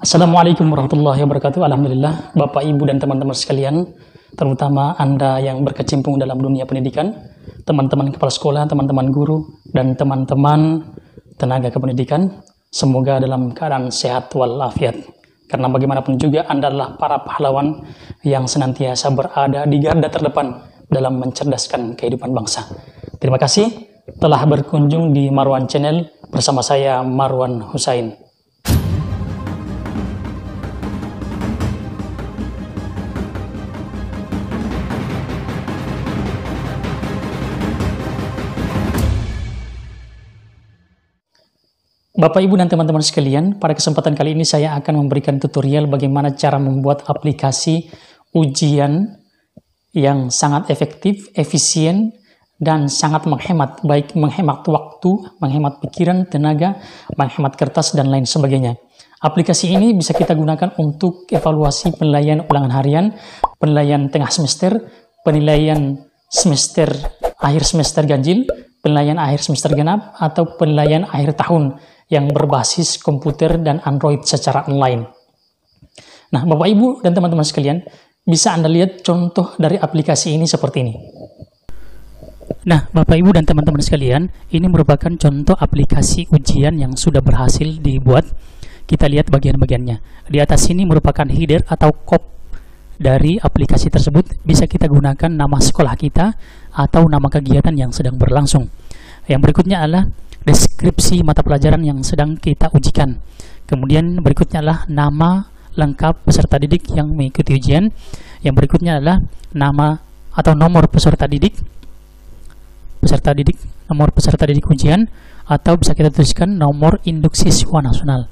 Assalamualaikum warahmatullahi wabarakatuh. Alhamdulillah, Bapak, Ibu, dan teman-teman sekalian, terutama Anda yang berkecimpung dalam dunia pendidikan, teman-teman kepala sekolah, teman-teman guru, dan teman-teman tenaga kependidikan, semoga dalam keadaan sehat walafiat. Karena bagaimanapun juga Anda adalah para pahlawan yang senantiasa berada di garda terdepan dalam mencerdaskan kehidupan bangsa. Terima kasih telah berkunjung di Marwan Channel bersama saya, Marwan Husain. Bapak, Ibu, dan teman-teman sekalian, pada kesempatan kali ini saya akan memberikan tutorial bagaimana cara membuat aplikasi ujian yang sangat efektif, efisien, dan sangat menghemat, baik menghemat waktu, menghemat pikiran, tenaga, menghemat kertas, dan lain sebagainya. Aplikasi ini bisa kita gunakan untuk evaluasi penilaian ulangan harian, penilaian tengah semester, penilaian semester akhir semester ganjil, penilaian akhir semester genap, atau penilaian akhir tahun yang berbasis komputer dan Android secara online. Nah, Bapak, Ibu, dan teman-teman sekalian, bisa Anda lihat contoh dari aplikasi ini seperti ini. Nah, Bapak, Ibu, dan teman-teman sekalian, ini merupakan contoh aplikasi ujian yang sudah berhasil dibuat. Kita lihat bagian-bagiannya. Di atas ini merupakan header atau kop dari aplikasi tersebut. Bisa kita gunakan nama sekolah kita atau nama kegiatan yang sedang berlangsung. Yang berikutnya adalah deskripsi mata pelajaran yang sedang kita ujikan. Kemudian berikutnya adalah nama lengkap peserta didik yang mengikuti ujian. Yang berikutnya adalah nama atau nomor peserta didik, nomor peserta didik ujian, atau bisa kita tuliskan nomor induk siswa nasional.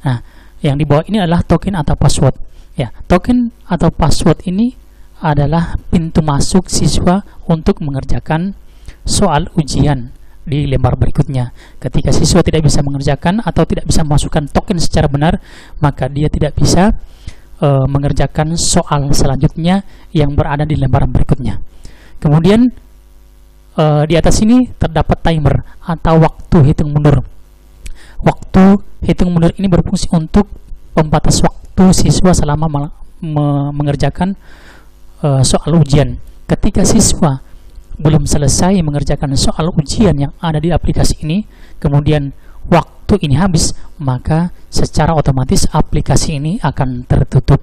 Nah, yang di bawah ini adalah token atau password. Ya, token atau password ini adalah pintu masuk siswa untuk mengerjakan soal ujian di lembar berikutnya. Ketika siswa tidak bisa mengerjakan atau tidak bisa memasukkan token secara benar, maka dia tidak bisa mengerjakan soal selanjutnya yang berada di lembar berikutnya. Kemudian di atas ini terdapat timer atau waktu hitung mundur. Waktu hitung mundur ini berfungsi untuk pembatas waktu siswa selama mengerjakan soal ujian. Ketika siswa belum selesai mengerjakan soal ujian yang ada di aplikasi ini, kemudian waktu ini habis, maka secara otomatis aplikasi ini akan tertutup.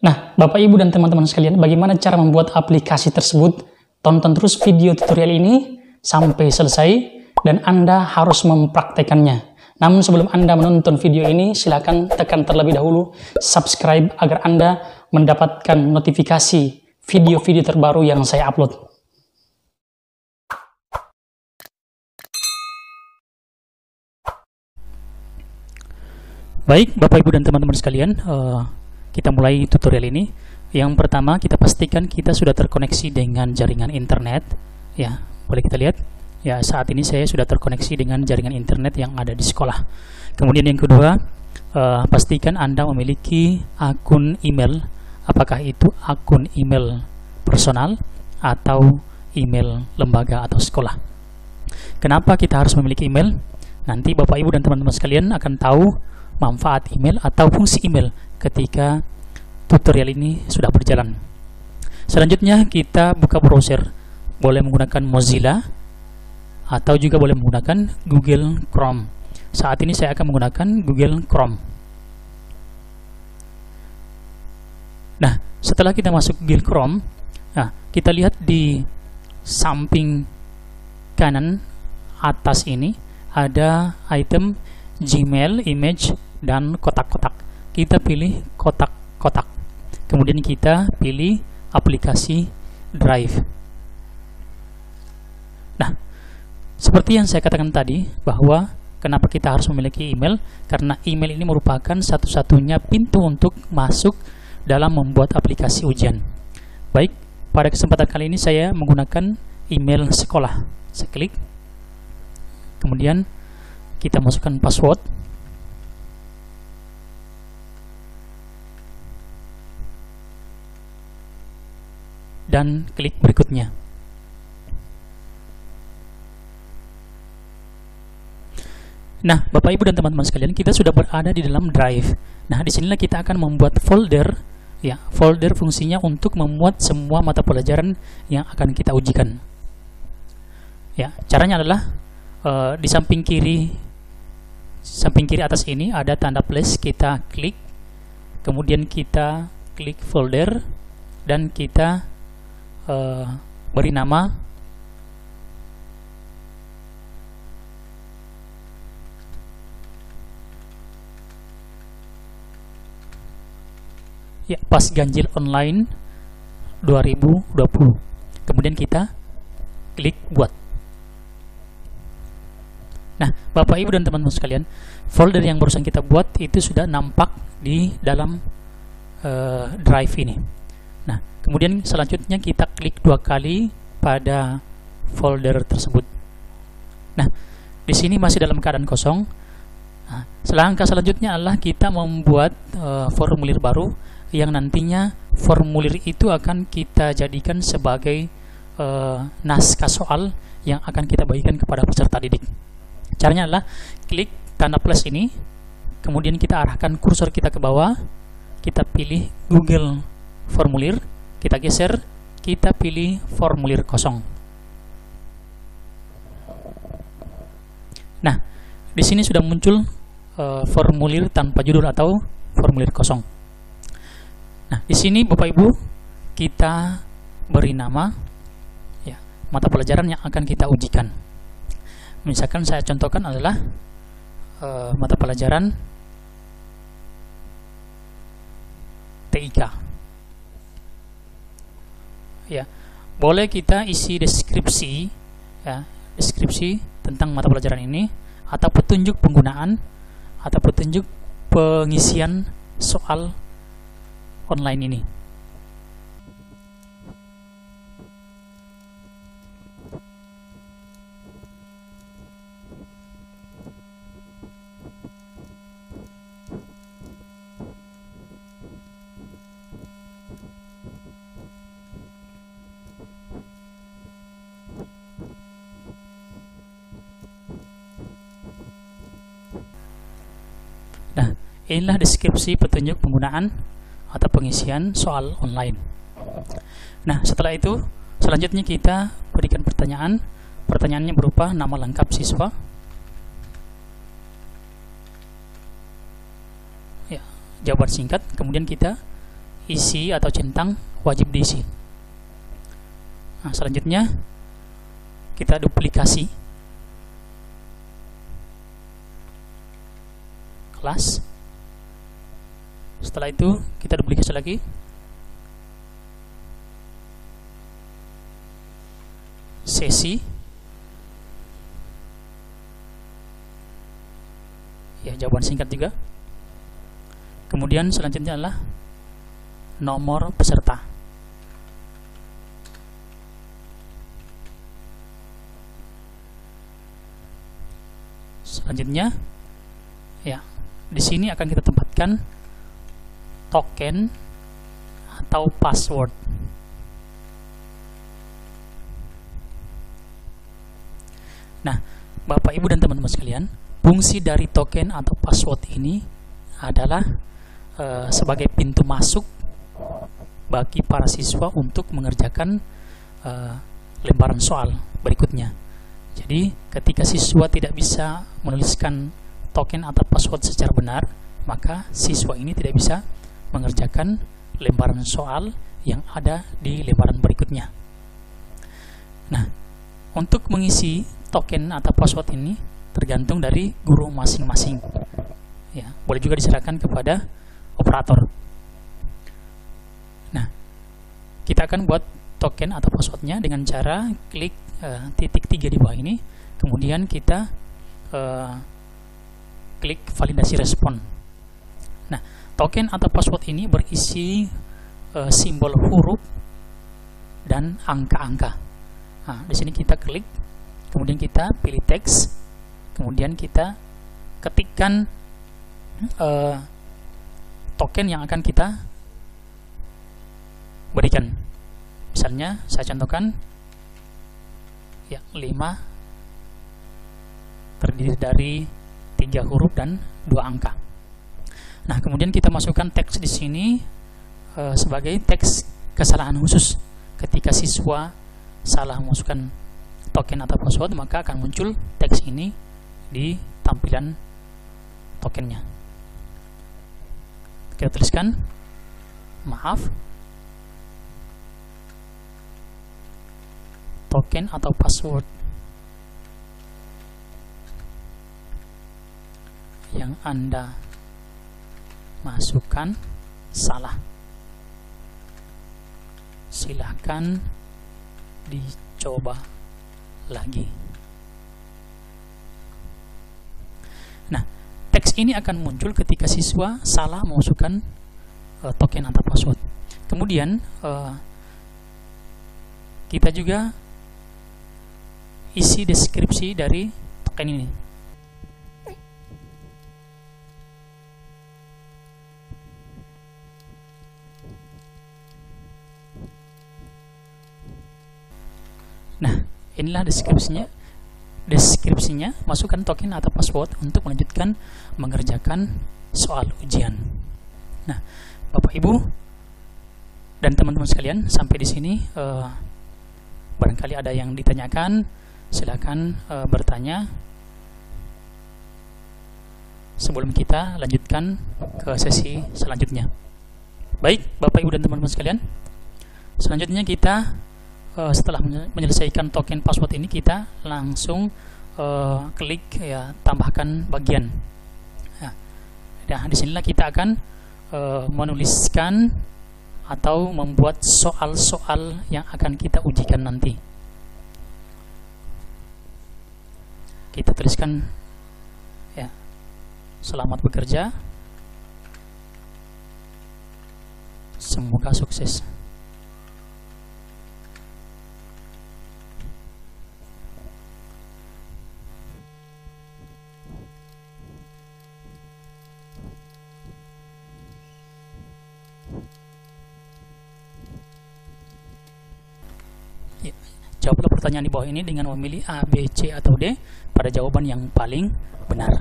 Nah, Bapak, Ibu, dan teman-teman sekalian, bagaimana cara membuat aplikasi tersebut? Tonton terus video tutorial ini sampai selesai dan Anda harus mempraktekannya. Namun sebelum Anda menonton video ini, silakan tekan terlebih dahulu subscribe agar Anda mendapatkan notifikasi video-video terbaru yang saya upload. Baik, Bapak, Ibu, dan teman-teman sekalian, kita mulai tutorial ini. Yang pertama, kita pastikan kita sudah terkoneksi dengan jaringan internet. Ya, boleh kita lihat. Ya, saat ini saya sudah terkoneksi dengan jaringan internet yang ada di sekolah. Kemudian yang kedua, pastikan Anda memiliki akun email. Apakah itu akun email personal atau email lembaga atau sekolah. Kenapa kita harus memiliki email? Nanti Bapak, Ibu, dan teman-teman sekalian akan tahu manfaat email atau fungsi email ketika tutorial ini sudah berjalan. Selanjutnya kita buka browser. Boleh menggunakan Mozilla atau juga boleh menggunakan Google Chrome. Saat ini saya akan menggunakan Google Chrome. Nah, setelah kita masuk Google Chrome, nah, kita lihat di samping kanan atas ini ada item Gmail, image, dan kotak-kotak. Kita pilih kotak-kotak. Kemudian kita pilih aplikasi Drive. Nah, seperti yang saya katakan tadi, bahwa kenapa kita harus memiliki email? Karena email ini merupakan satu-satunya pintu untuk masuk dalam membuat aplikasi ujian. Baik, pada kesempatan kali ini saya menggunakan email sekolah. Saya klik, kemudian kita masukkan password, dan klik berikutnya. Nah, Bapak Ibu dan teman-teman sekalian, kita sudah berada di dalam Drive. Nah, disinilah kita akan membuat folder. Ya, folder fungsinya untuk memuat semua mata pelajaran yang akan kita ujikan. Ya, caranya adalah di samping kiri atas ini ada tanda plus, kita klik, kemudian kita klik folder dan kita beri nama ya, Pas Ganjil Online 2020. Kemudian kita klik buat. Nah, Bapak Ibu dan teman-teman sekalian, folder yang barusan kita buat itu sudah nampak di dalam Drive ini. Nah, kemudian selanjutnya kita klik 2 kali pada folder tersebut. Nah, di sini masih dalam keadaan kosong. Nah, langkah selanjutnya adalah kita membuat formulir baru yang nantinya formulir itu akan kita jadikan sebagai naskah soal yang akan kita bagikan kepada peserta didik. Caranya adalah klik tanda plus ini, kemudian kita arahkan kursor kita ke bawah, kita pilih Google Formulir, kita geser, kita pilih formulir kosong. Nah, di sini sudah muncul formulir tanpa judul atau formulir kosong. Nah, di sini Bapak Ibu kita beri nama ya, mata pelajaran yang akan kita ujikan. Misalkan saya contohkan adalah mata pelajaran TIK. Ya, boleh kita isi deskripsi, ya, deskripsi tentang mata pelajaran ini, atau petunjuk penggunaan, atau petunjuk pengisian soal online ini. Nah, inilah deskripsi petunjuk penggunaan atau pengisian soal online. Nah, setelah itu selanjutnya kita berikan pertanyaan. Pertanyaannya berupa nama lengkap siswa, ya, jawaban singkat, kemudian kita isi atau centang wajib diisi. Nah, selanjutnya kita duplikasi kelas. Setelah itu kita duplikasi lagi, sesi, ya, jawaban singkat juga. Kemudian selanjutnya adalah nomor peserta. Selanjutnya, ya, di sini akan kita tempatkan token atau password. Nah, Bapak Ibu dan teman-teman sekalian, fungsi dari token atau password ini adalah sebagai pintu masuk bagi para siswa untuk mengerjakan lembaran soal berikutnya. Jadi, ketika siswa tidak bisa menuliskan token atau password secara benar, maka siswa ini tidak bisa mengerjakan lembaran soal yang ada di lembaran berikutnya. Nah, untuk mengisi token atau password ini tergantung dari guru masing-masing. Ya, boleh juga diserahkan kepada operator. Nah, kita akan buat token atau passwordnya dengan cara klik titik 3 di bawah ini, kemudian kita klik validasi respon. Nah, token atau password ini berisi simbol huruf dan angka-angka. Nah, di sini kita klik, kemudian kita pilih teks, kemudian kita ketikkan token yang akan kita berikan. Misalnya saya contohkan, ya, 5 terdiri dari 3 huruf dan 2 angka. Nah, kemudian kita masukkan teks di sini sebagai teks kesalahan khusus. Ketika siswa salah memasukkan token atau password, maka akan muncul teks ini di tampilan tokennya. Kita tuliskan, maaf, token atau password yang Anda masukkan salah. Silahkan dicoba lagi. Nah, teks ini akan muncul ketika siswa salah memasukkan token atau password. Kemudian kita juga isi deskripsi dari token ini. Nah, inilah deskripsinya, masukkan token atau password untuk melanjutkan mengerjakan soal ujian. Nah, Bapak Ibu dan teman-teman sekalian, sampai di sini barangkali ada yang ditanyakan, silakan bertanya sebelum kita lanjutkan ke sesi selanjutnya. Baik, Bapak Ibu dan teman-teman sekalian, selanjutnya kita setelah menyelesaikan token password ini, kita langsung klik ya, tambahkan bagian. Nah, disinilah kita akan menuliskan atau membuat soal-soal yang akan kita ujikan nanti. Kita tuliskan ya, selamat bekerja, semoga sukses. Jawablah pertanyaan di bawah ini dengan memilih A, B, C, atau D pada jawaban yang paling benar.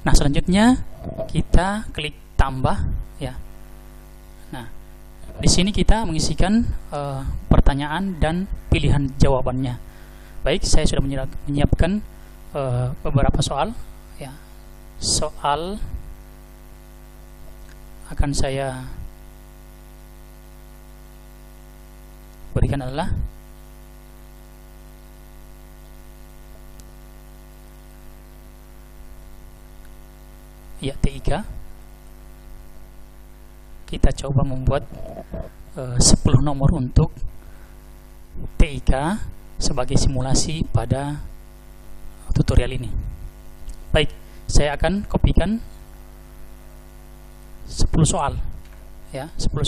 Nah, selanjutnya kita klik tambah ya. Nah, di sini kita mengisikan pertanyaan dan pilihan jawabannya. Baik, saya sudah menyiapkan beberapa soal ya. Soal akan saya berikan adalah ya, TIK. Kita coba membuat 10 nomor untuk TIK sebagai simulasi pada tutorial ini. Baik, saya akan kopikan 10 soal ya, 10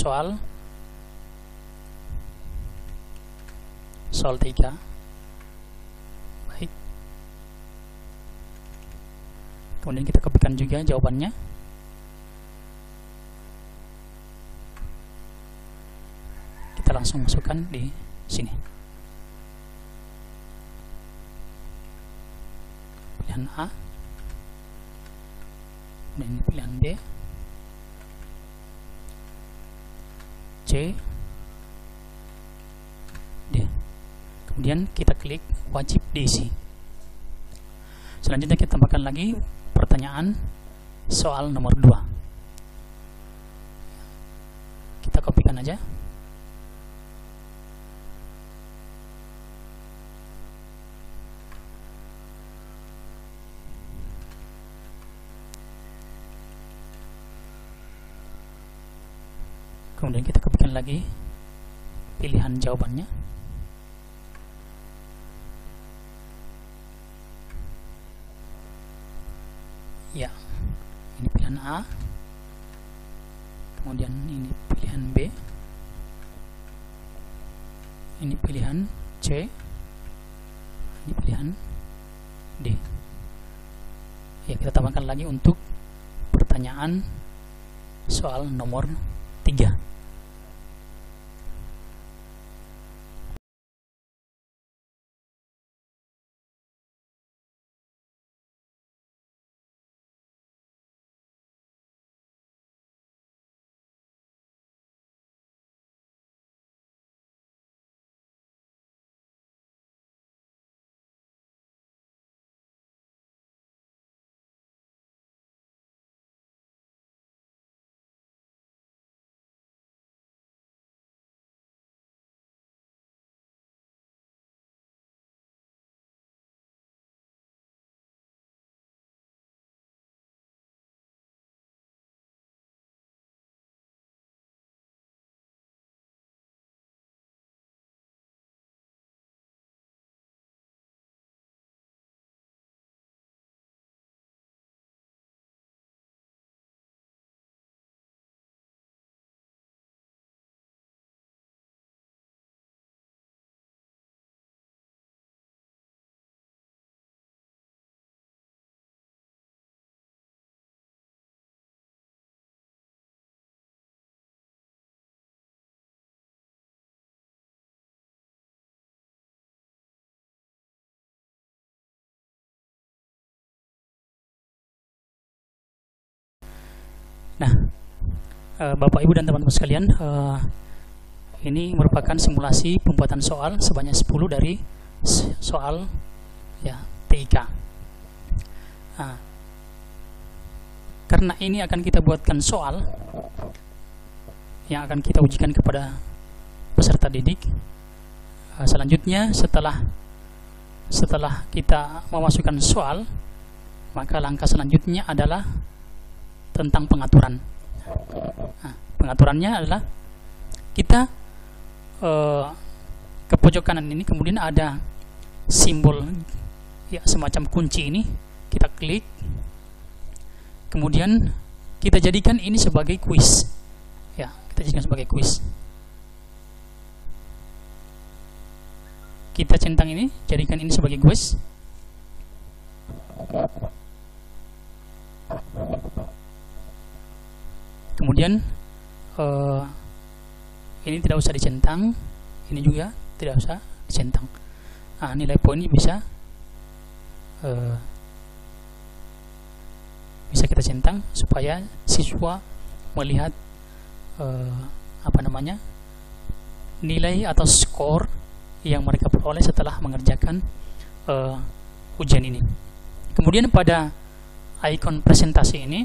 soal TIK. Baik, kemudian kita kopikan juga jawabannya. Kita langsung masukkan di sini. Pilihan A, dan ini pilihan B, C, D. Kemudian kita klik wajib diisi. Selanjutnya kita tambahkan lagi pertanyaan soal nomor 2. Kita kopikan aja. Kemudian kita kopikan lagi pilihan jawabannya. Ya, ini pilihan A, kemudian ini pilihan B, ini pilihan C, ini pilihan D. Ya, kita tambahkan lagi untuk pertanyaan soal nomor 3. Nah, Bapak Ibu dan teman-teman sekalian, ini merupakan simulasi pembuatan soal sebanyak 10 dari soal ya TIK. Nah, karena ini akan kita buatkan soal yang akan kita ujikan kepada peserta didik. Selanjutnya setelah kita memasukkan soal, maka langkah selanjutnya adalah tentang pengaturan. Nah, pengaturannya adalah kita ke pojok kanan ini kemudian ada simbol ya semacam kunci ini, kita klik, kemudian kita jadikan ini sebagai kuis. Ya, kita jadikan sebagai kuis. Kita centang ini, jadikan ini sebagai kuis. Kemudian ini tidak usah dicentang, ini juga tidak usah dicentang. Nah, nilai poinnya bisa kita centang supaya siswa melihat nilai atau skor yang mereka peroleh setelah mengerjakan ujian ini. Kemudian pada ikon presentasi ini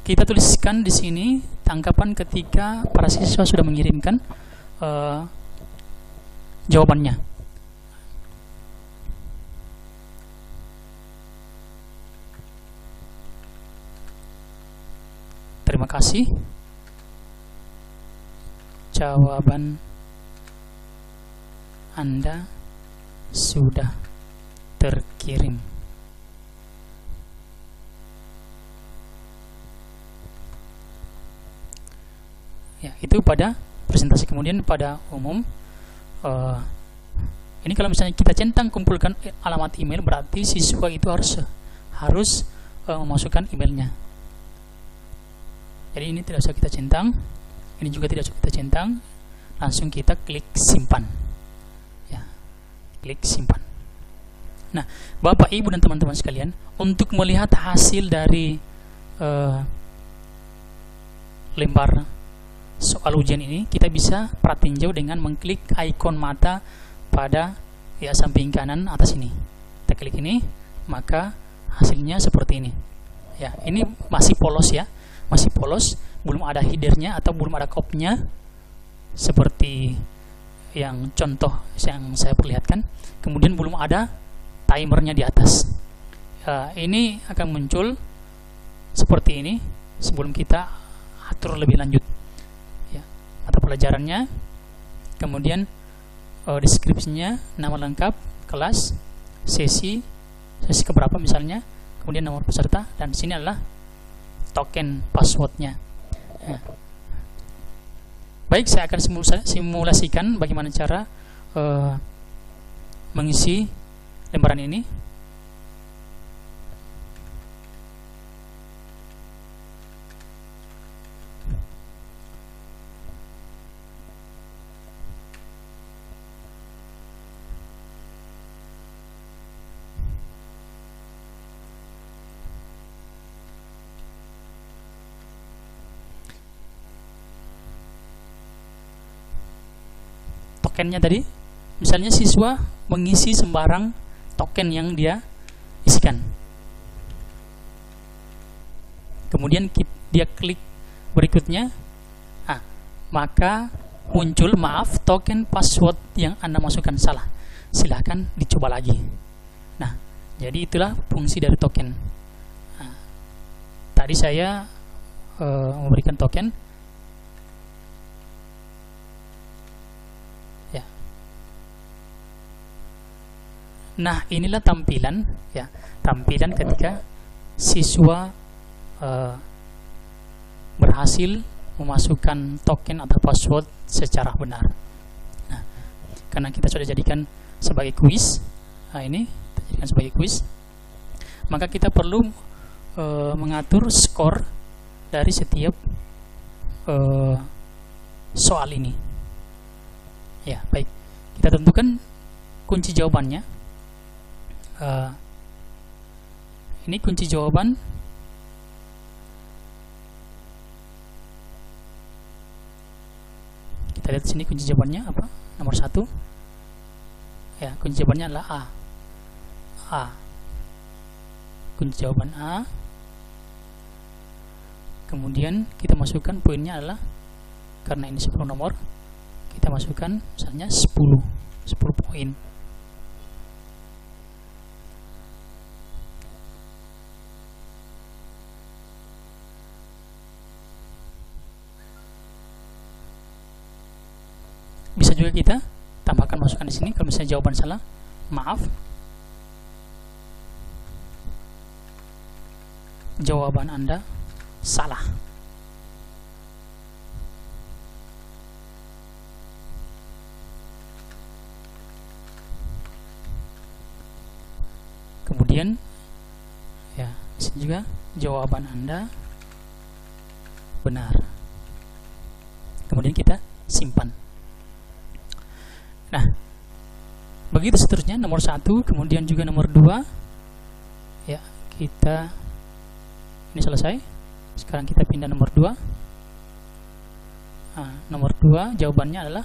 kita tuliskan di sini tanggapan ketika para siswa sudah mengirimkan jawabannya. Terima kasih. Jawaban Anda sudah terkirim. Ya, itu pada presentasi. Kemudian pada umum, ini kalau misalnya kita centang kumpulkan alamat email, berarti siswa itu harus memasukkan emailnya. Jadi ini tidak usah kita centang, ini juga tidak usah kita centang, langsung kita klik simpan. Ya, klik simpan. Nah, Bapak Ibu dan teman-teman sekalian, untuk melihat hasil dari lembar soal ujian ini, kita bisa pratinjau dengan mengklik ikon mata pada samping kanan atas ini. Kita klik ini, maka hasilnya seperti ini. Ya, ini masih polos ya, masih polos, belum ada headernya atau belum ada kopnya seperti yang contoh yang saya perlihatkan. Kemudian belum ada timernya di atas. Ini akan muncul seperti ini sebelum kita atur lebih lanjut. Mata pelajarannya, kemudian deskripsinya, nama lengkap, kelas, sesi keberapa misalnya, kemudian nomor peserta, dan di sini adalah token passwordnya. Ya. Baik, saya akan simulasikan bagaimana cara mengisi lembaran ini. Tokennya tadi, misalnya siswa mengisi sembarang token yang dia isikan, kemudian dia klik berikutnya, maka muncul maaf, token password yang Anda masukkan salah, silahkan dicoba lagi. Nah, jadi itulah fungsi dari token. Tadi saya memberikan token. Nah, inilah tampilan ketika siswa berhasil memasukkan token atau password secara benar. Nah, karena kita sudah jadikan sebagai kuis, ini kita jadikan sebagai kuis, maka kita perlu mengatur skor dari setiap soal ini. Ya, baik, kita tentukan kunci jawabannya. Ini kunci jawaban Kita lihat sini kunci jawabannya apa? Nomor 1. Ya, kunci jawabannya adalah A. A. Kunci jawaban A. Kemudian kita masukkan poinnya adalah, karena ini 10 nomor, kita masukkan misalnya 10 poin. Bisa juga kita tambahkan, masukkan di sini kalau misalnya jawaban salah, maaf, jawaban Anda salah. Kemudian ya, di sini juga jawaban Anda benar. Kemudian kita simpan. Nah, begitu seterusnya, nomor 1, kemudian juga nomor 2. Ya, kita ini selesai. Sekarang kita pindah nomor 2. Nah, nomor 2 jawabannya adalah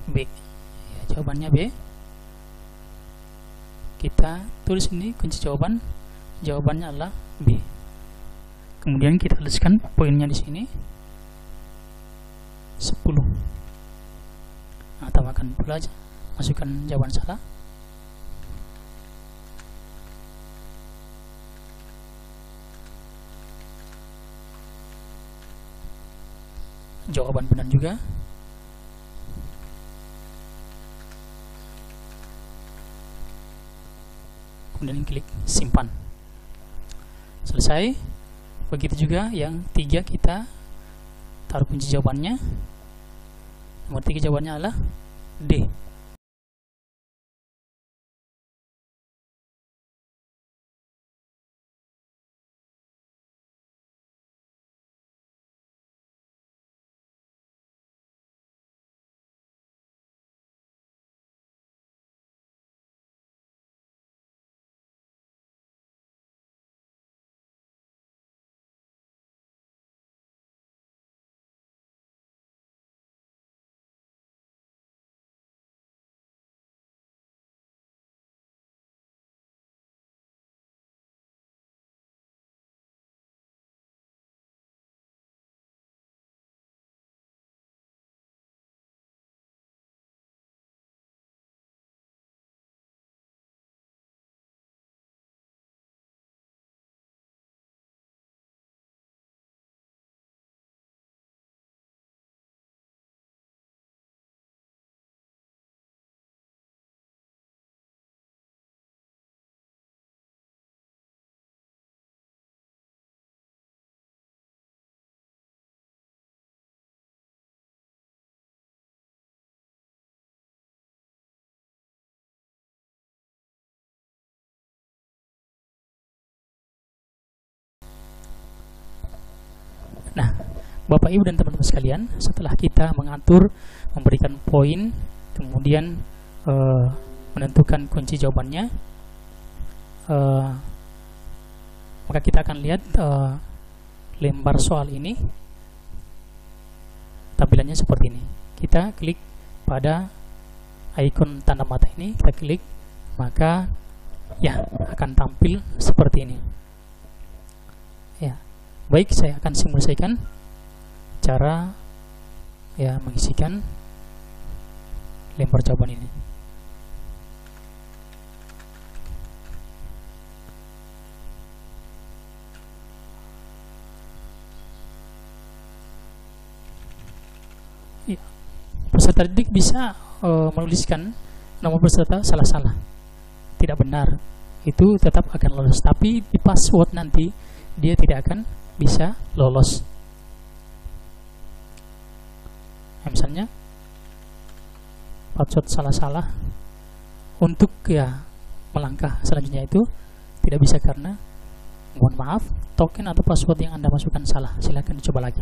B. Ya, jawabannya B. Kita tulis ini kunci jawaban, jawabannya adalah B. Kemudian kita tuliskan poinnya di sini 10. Nah, tambahkan pula, masukkan jawaban salah. Jawaban benar juga. Kemudian klik simpan. Selesai. Begitu juga yang 3, kita taruh kunci jawabannya. Nomor 3 jawabannya adalah D. Nah, Bapak Ibu dan teman-teman sekalian, setelah kita mengatur, memberikan poin, kemudian menentukan kunci jawabannya, maka kita akan lihat lembar soal ini tampilannya seperti ini. Kita klik pada ikon tanda mata ini, kita klik, maka ya akan tampil seperti ini. Ya, baik, saya akan simulasikan cara ya mengisikan lembar jawaban ini. Ya, peserta didik bisa menuliskan nomor peserta salah-salah, tidak benar, itu tetap akan lolos, tapi di password nanti dia tidak akan bisa lolos. Nah, misalnya password salah-salah, untuk ya melangkah selanjutnya itu tidak bisa karena mohon maaf, token atau password yang Anda masukkan salah. Silahkan dicoba lagi.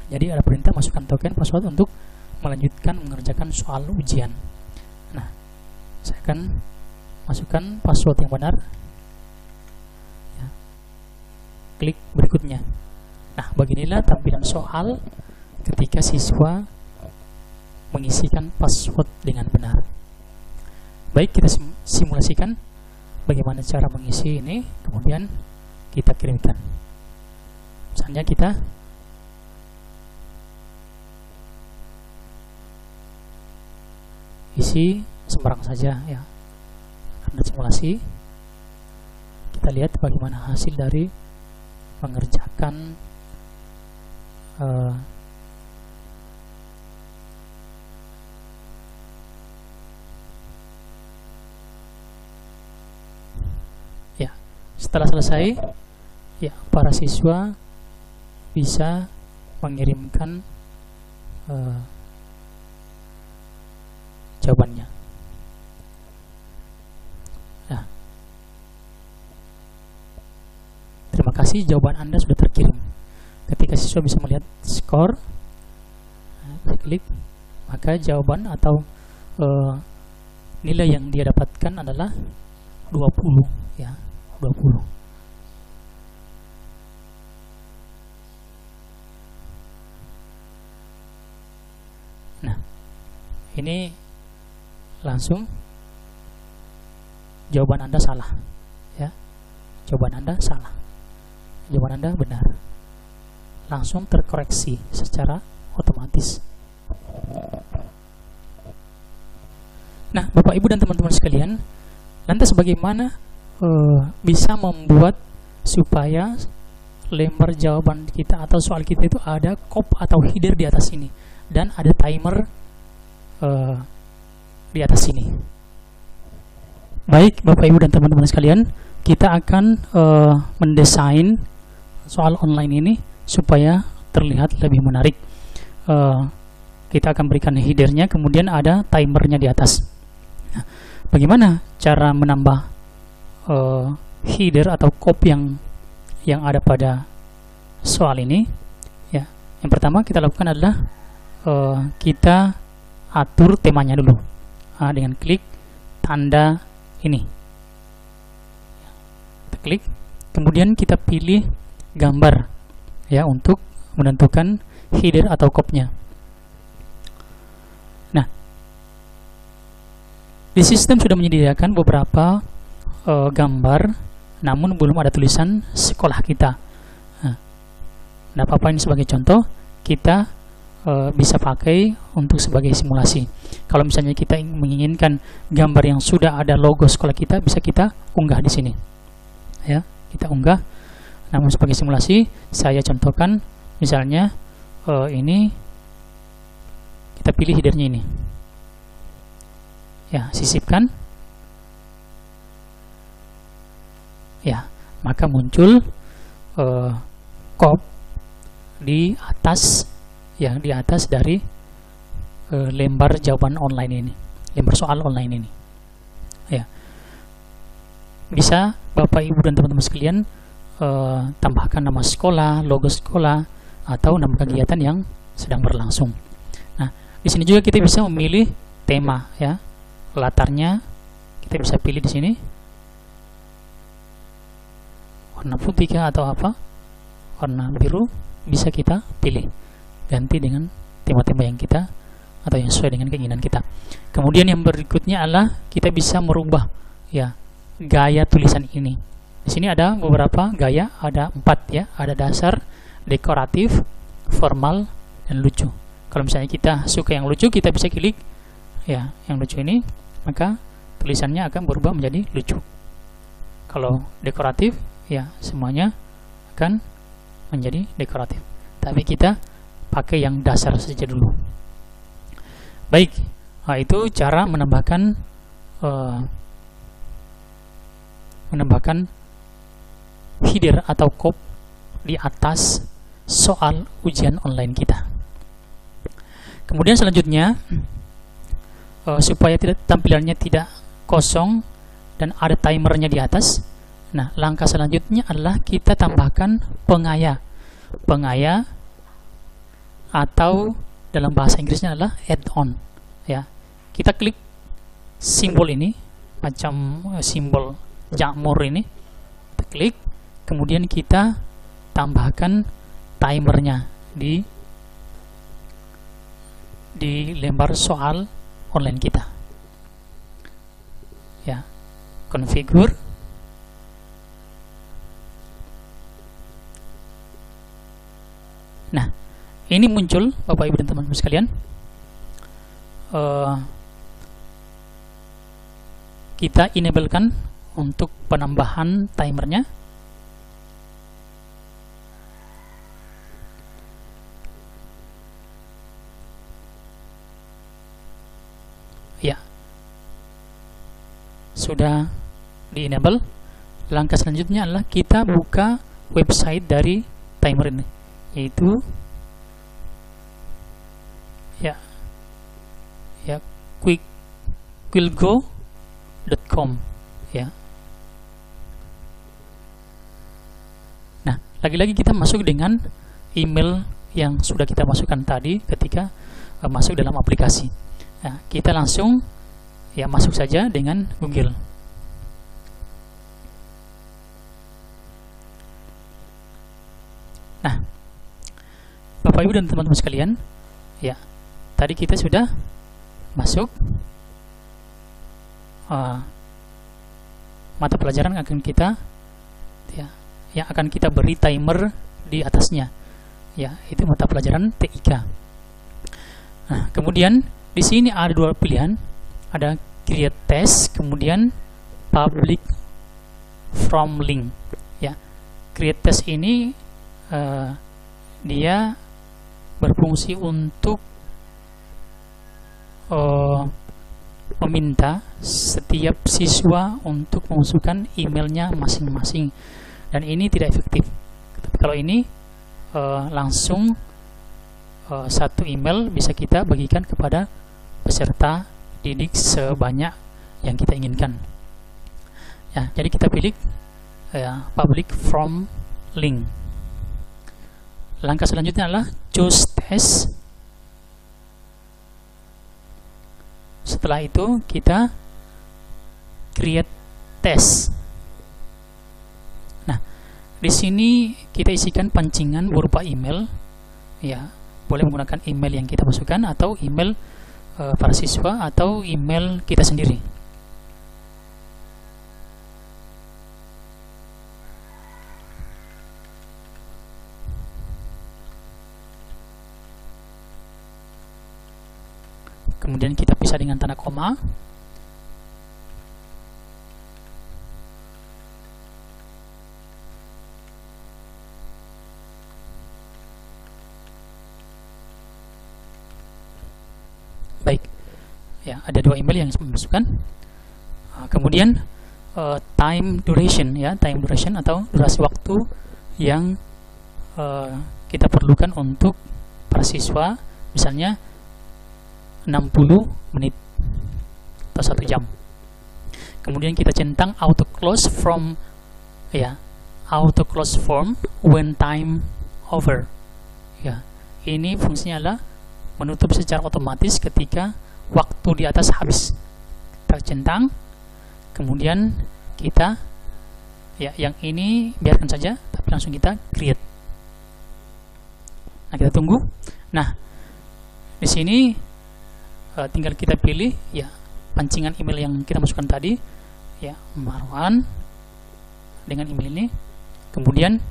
Jadi ada perintah masukkan token password untuk melanjutkan mengerjakan soal ujian. Nah, saya akan masukkan password yang benar. Ya. Klik berikutnya. Nah, beginilah tampilan soal ketika siswa mengisikan password dengan benar. Baik, kita simulasikan bagaimana cara mengisi ini, kemudian kita kirimkan. Misalnya kita isi sembarang saja ya. Anda simulasi, kita lihat bagaimana hasil dari mengerjakan ya. Setelah selesai ya, para siswa bisa mengirimkan jawabannya. Nah, terima kasih, jawaban Anda sudah terkirim. Ketika siswa bisa melihat skor, klik, maka jawaban atau nilai yang dia dapatkan adalah 20 ya, 20. Nah, ini langsung jawaban Anda salah ya. Jawaban Anda salah. Jawaban Anda benar. Langsung terkoreksi secara otomatis. Nah, Bapak Ibu dan teman-teman sekalian, lantas bagaimana bisa membuat supaya lembar jawaban kita atau soal kita itu ada kop atau header di atas ini dan ada timer di atas sini. Baik, Bapak Ibu dan teman-teman sekalian, kita akan mendesain soal online ini supaya terlihat lebih menarik. Kita akan berikan headernya, kemudian ada timernya di atas. Nah, bagaimana cara menambah header atau kop yang ada pada soal ini? Ya, yang pertama kita lakukan adalah kita atur temanya dulu dengan klik tanda ini. Kita klik, kemudian kita pilih gambar ya untuk menentukan header atau kopnya. Nah, di sistem sudah menyediakan beberapa gambar, namun belum ada tulisan sekolah kita. Nah, apa-apa ini sebagai contoh, kita bisa pakai untuk sebagai simulasi. Kalau misalnya kita menginginkan gambar yang sudah ada logo sekolah kita, bisa kita unggah di sini. Ya, kita unggah. Namun sebagai simulasi, saya contohkan misalnya ini kita pilih headernya ini. Ya, sisipkan. Ya, maka muncul kop di atas, yang di atas dari lembar jawaban online ini, lembar soal online ini. Ya, bisa Bapak Ibu dan teman-teman sekalian tambahkan nama sekolah, logo sekolah, atau nama kegiatan yang sedang berlangsung. Nah, di sini juga kita bisa memilih tema ya, latarnya kita bisa pilih di sini. Warna putih atau apa, warna biru bisa kita pilih, ganti dengan tema-tema yang kita atau yang sesuai dengan keinginan kita. Kemudian yang berikutnya adalah kita bisa merubah ya gaya tulisan ini. Di sini ada beberapa gaya, ada 4 ya, ada dasar, dekoratif, formal, dan lucu. Kalau misalnya kita suka yang lucu, kita bisa klik ya yang lucu ini, maka tulisannya akan berubah menjadi lucu. Kalau dekoratif ya semuanya akan menjadi dekoratif. Tapi kita pakai yang dasar saja dulu. Baik, itu cara menambahkan header atau kop di atas soal ujian online kita. Kemudian selanjutnya, supaya tampilannya tidak kosong dan ada timernya di atas, nah langkah selanjutnya adalah kita tambahkan pengaya atau dalam bahasa Inggrisnya adalah add-on ya. Kita klik simbol ini, macam simbol jamur ini, kita klik, kemudian kita tambahkan timernya di di lembar soal online kita. Ya, configure. Nah, ini muncul Bapak Ibu dan teman-teman sekalian. Kita enablekan untuk penambahan timernya. Ya, sudah di enable. Langkah selanjutnya adalah kita buka website dari timer ini, yaitu quillgo.com ya. Nah, lagi-lagi kita masuk dengan email yang sudah kita masukkan tadi ketika masuk dalam aplikasi. Nah, kita langsung ya masuk saja dengan Google. Nah, Bapak Ibu dan teman-teman sekalian, ya, tadi kita sudah masuk mata pelajaran akan kita ya, yang akan kita beri timer di atasnya, ya, itu mata pelajaran TIK. Nah, kemudian di sini ada dua pilihan, ada create test, kemudian public from link. Ya, create test ini dia berfungsi untuk meminta setiap siswa untuk memasukkan emailnya masing-masing, dan ini tidak efektif. Tapi kalau ini langsung satu email bisa kita bagikan kepada peserta didik sebanyak yang kita inginkan. Ya, jadi kita pilih public from link. Langkah selanjutnya adalah choose test. Setelah itu kita create test. Nah, di sini kita isikan pancingan berupa email. Ya, boleh menggunakan email yang kita masukkan atau email para siswa atau email kita sendiri. Kemudian kita pisah dengan tanda koma. Baik, ya, ada dua email yang dimasukkan. Kemudian time duration, ya, time duration atau durasi waktu yang kita perlukan untuk para siswa, misalnya 60 menit atau 1 jam. Kemudian kita centang auto close from, ya, auto close form when time over. Ya, ini fungsinya adalah menutup secara otomatis ketika waktu di atas habis. Kita centang, kemudian kita, ya, yang ini biarkan saja, tapi langsung kita create. Nah, kita tunggu. Nah, di sini tinggal kita pilih, ya, pancingan email yang kita masukkan tadi, ya, Marwan dengan email ini. Kemudian,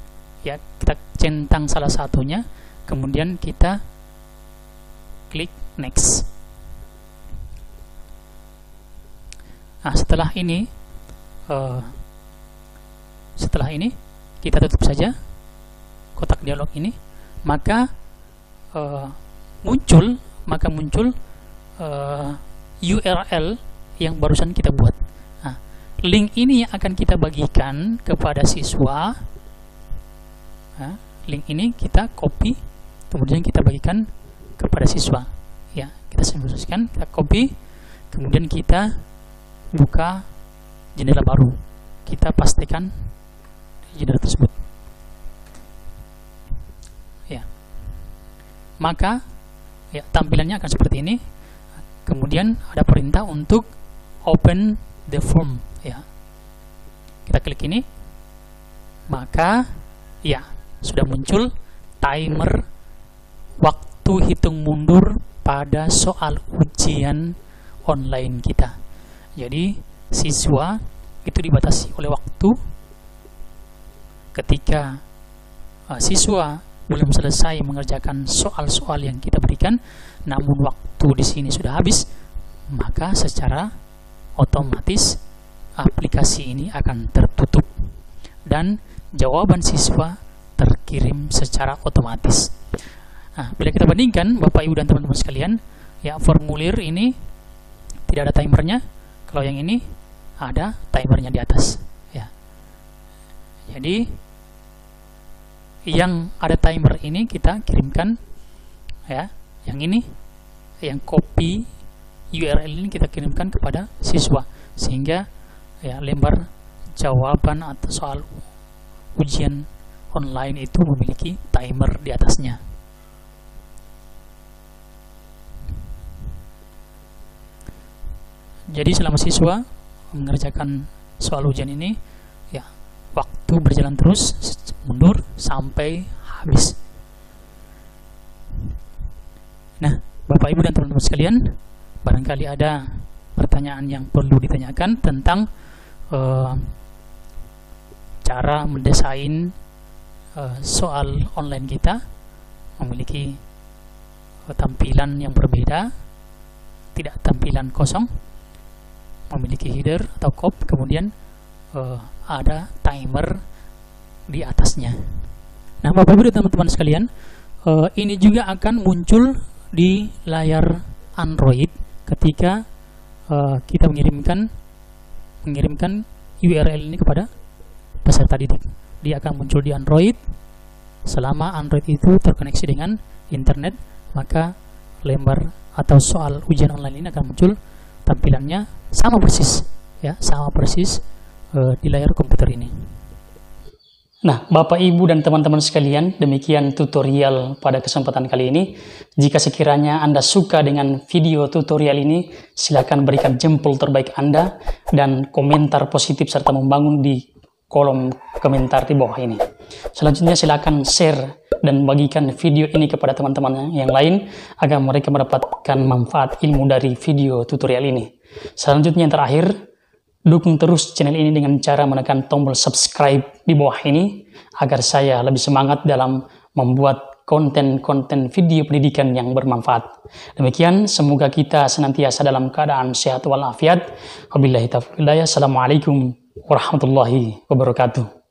ya, kita centang salah satunya, kemudian kita klik next. Nah, setelah ini kita tutup saja kotak dialog ini, maka muncul URL yang barusan kita buat. Nah, link ini yang akan kita bagikan kepada siswa. Nah, link ini kita copy, kemudian kita bagikan kepada siswa. Ya, kita simulasikan, kita copy, kemudian kita buka jendela baru. Kita pastikan jendela tersebut. Ya, maka, ya, tampilannya akan seperti ini. Kemudian ada perintah untuk open the form, ya. Kita klik ini, maka, ya, sudah muncul timer waktu hitung mundur pada soal ujian online kita. Jadi siswa itu dibatasi oleh waktu. Ketika siswa belum selesai mengerjakan soal-soal yang kita berikan, namun waktu di sini sudah habis, maka secara otomatis aplikasi ini akan tertutup dan jawaban siswa terkirim secara otomatis. Nah, bila kita bandingkan Bapak Ibu dan teman-teman sekalian, ya formulir ini tidak ada timernya, kalau yang ini ada timernya di atas. Ya. Jadi yang ada timer ini kita kirimkan, ya, yang ini, yang copy URL ini kita kirimkan kepada siswa, sehingga ya lembar jawaban atau soal ujian online itu memiliki timer di atasnya. Jadi selama siswa mengerjakan soal ujian ini, ya waktu berjalan terus mundur sampai habis. Nah, Bapak Ibu dan teman-teman sekalian, barangkali ada pertanyaan yang perlu ditanyakan tentang cara mendesain soal online kita memiliki tampilan yang berbeda, tidak tampilan kosong, memiliki header atau cop, kemudian ada timer di atasnya. Nah, Bapak Ibu dan teman-teman sekalian, ini juga akan muncul di layar Android ketika kita mengirimkan URL ini kepada peserta didik. Dia akan muncul di Android. Selama Android itu terkoneksi dengan internet, maka lembar atau soal ujian online ini akan muncul tampilannya sama persis, ya, sama persis di layar komputer ini. Nah, Bapak Ibu dan teman-teman sekalian, demikian tutorial pada kesempatan kali ini. Jika sekiranya Anda suka dengan video tutorial ini, silakan berikan jempol terbaik Anda dan komentar positif serta membangun di kolom komentar di bawah ini. Selanjutnya silakan share dan bagikan video ini kepada teman-teman yang lain agar mereka mendapatkan manfaat ilmu dari video tutorial ini. Selanjutnya yang terakhir, dukung terus channel ini dengan cara menekan tombol subscribe di bawah ini agar saya lebih semangat dalam membuat konten-konten video pendidikan yang bermanfaat. Demikian, semoga kita senantiasa dalam keadaan sehat walafiat. Wabillahi taufiq. Assalamualaikum warahmatullahi wabarakatuh.